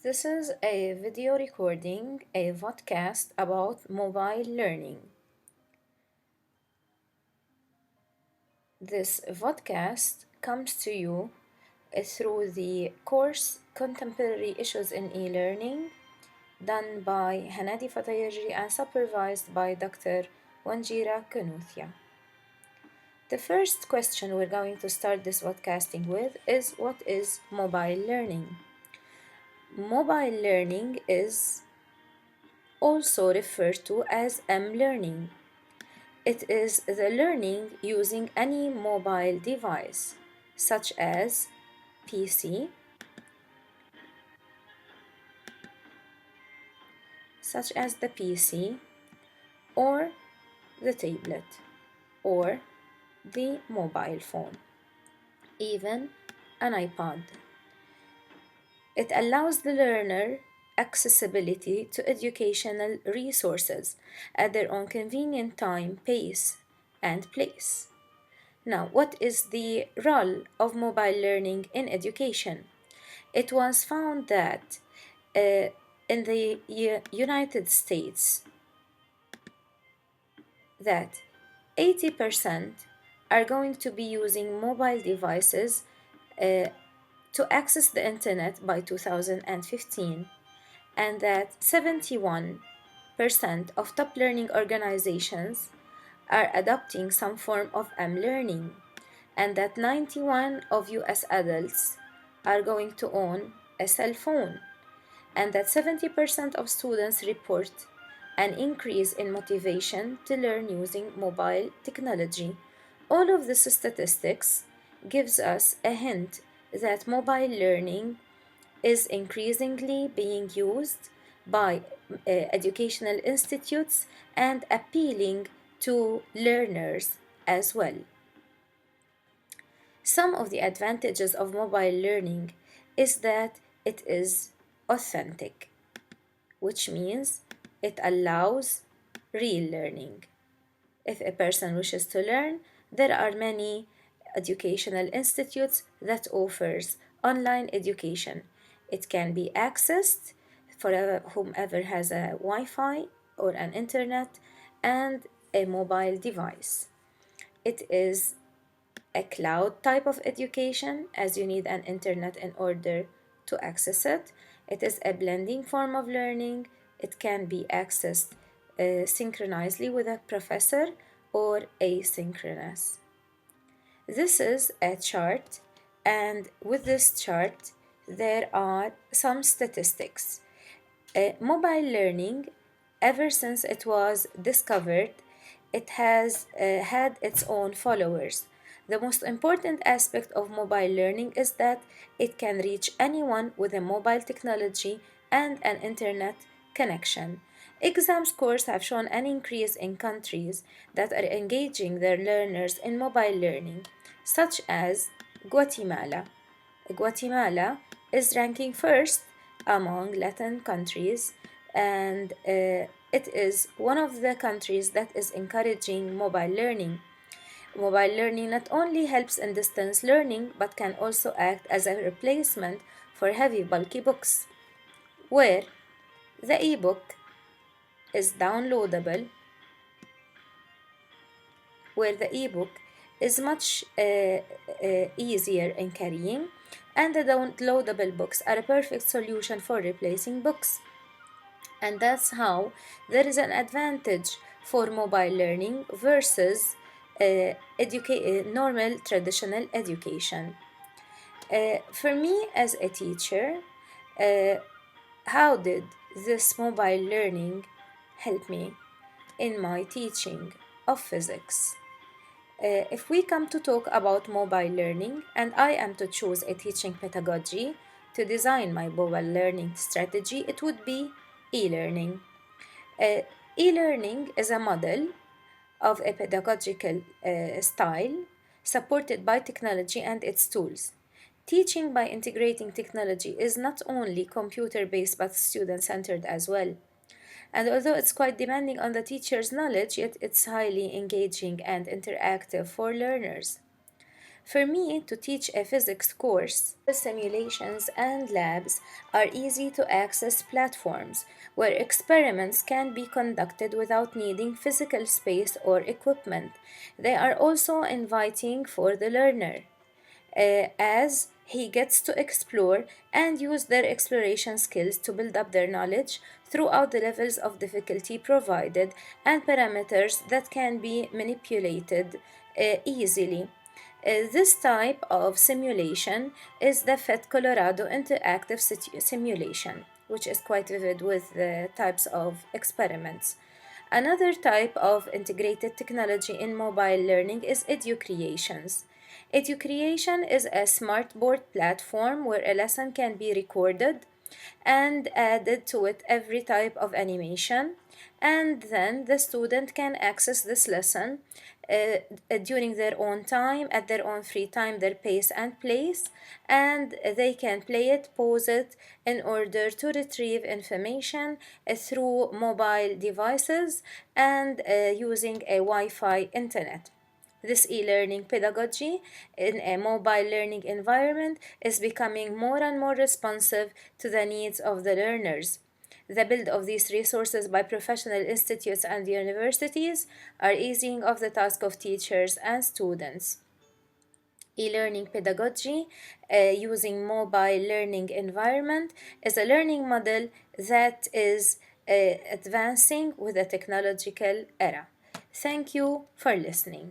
This is a video recording, a vodcast about mobile learning. This vodcast comes to you through the course Contemporary Issues in E-Learning, done by Hanadi Fatayerji and supervised by Dr. Wanjira Kunuthia. The first question we're going to start this podcasting with is, what is mobile learning? Mobile learning is also referred to as M-learning. It is the learning using any mobile device, such as PC, such as the PC, or the tablet, or the mobile phone, even an iPod. It allows the learner accessibility to educational resources at their own convenient time, pace, and place. Now, what is the role of mobile learning in education? It was found that in the United States that 80% are going to be using mobile devices uh, to access the internet by 2015, and that 71% of top learning organizations are adopting some form of M-learning, and that 91 of US adults are going to own a cell phone, and that 70% of students report an increase in motivation to learn using mobile technology. All of this statistics gives us a hint that mobile learning is increasingly being used by educational institutes and appealing to learners as well. Some of the advantages of mobile learning is that it is authentic, which means it allows real learning. If a person wishes to learn, there are many educational institutes that offers online education. It can be accessed for whomever has a Wi-Fi or an internet and a mobile device. It is a cloud type of education, as you need an internet in order to access it. It is a blending form of learning. It can be accessed synchronously with a professor or asynchronous. This is a chart, and with this chart, there are some statistics. Mobile learning, ever since it was discovered, it has had its own followers. The most important aspect of mobile learning is that it can reach anyone with a mobile technology and an internet connection. Exam scores have shown an increase in countries that are engaging their learners in mobile learning, such as Guatemala. Guatemala is ranking first among Latin countries, and it is one of the countries that is encouraging mobile learning. Mobile learning not only helps in distance learning but can also act as a replacement for heavy, bulky books, where the ebook is downloadable, where the ebook is much easier in carrying, and the downloadable books are a perfect solution for replacing books. And that's how there is an advantage for mobile learning versus normal traditional education. For me as a teacher, uh, how did this mobile learning help me in my teaching of physics? If we come to talk about mobile learning and I am to choose a teaching pedagogy to design my mobile learning strategy, it would be e-learning. Uh, E-learning is a model of a pedagogical style supported by technology and its tools. Teaching by integrating technology is not only computer based but student centered as well. And although it's quite demanding on the teacher's knowledge, yet it's highly engaging and interactive for learners. For me, to teach a physics course, simulations and labs are easy to access platforms where experiments can be conducted without needing physical space or equipment. They are also inviting for the learner as he gets to explore and use their exploration skills to build up their knowledge throughout the levels of difficulty provided and parameters that can be manipulated easily. This type of simulation is the FET Colorado interactive simulation, which is quite vivid with the types of experiments. Another type of integrated technology in mobile learning is EduCreations. EduCreation is a smart board platform where a lesson can be recorded and added to it every type of animation, and then the student can access this lesson during their own time, at their own free time, their pace and place, and they can play it, pause it in order to retrieve information through mobile devices and using a Wi-Fi internet. This e-learning pedagogy in a mobile learning environment is becoming more and more responsive to the needs of the learners. The build of these resources by professional institutes and universities are easing of the task of teachers and students. E-learning pedagogy using mobile learning environment is a learning model that is advancing with the technological era. Thank you for listening.